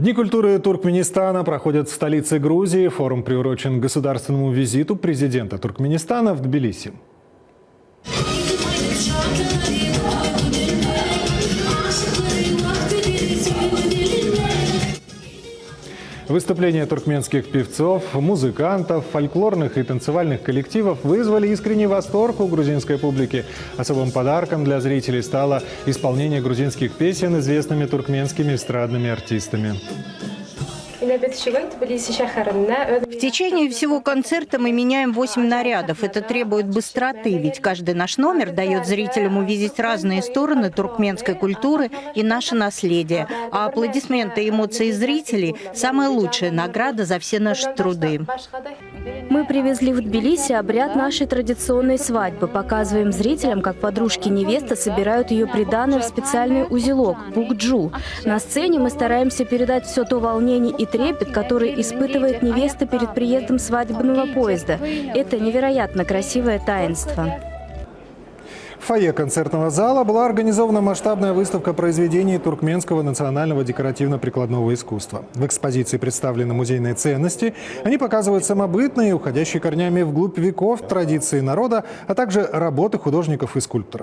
Дни культуры Туркменистана проходят в столице Грузии. Форум приурочен к государственному визиту президента Туркменистана в Тбилиси. Выступления туркменских певцов, музыкантов, фольклорных и танцевальных коллективов вызвали искренний восторг у грузинской публики. Особым подарком для зрителей стало исполнение грузинских песен известными туркменскими эстрадными артистами. В течение всего концерта мы меняем 8 нарядов. Это требует быстроты, ведь каждый наш номер дает зрителям увидеть разные стороны туркменской культуры и наше наследие. А аплодисменты и эмоции зрителей – самая лучшая награда за все наши труды. Мы привезли в Тбилиси обряд нашей традиционной свадьбы. Показываем зрителям, как подружки невесты собирают ее приданое в специальный узелок – букджу. На сцене мы стараемся передать все то волнение и трепет, который испытывает невеста перед приездом свадебного поезда. Это невероятно красивое таинство. В фойе концертного зала была организована масштабная выставка произведений туркменского национального декоративно-прикладного искусства. В экспозиции представлены музейные ценности. Они показывают самобытные, уходящие корнями вглубь веков традиции народа, а также работы художников и скульпторов.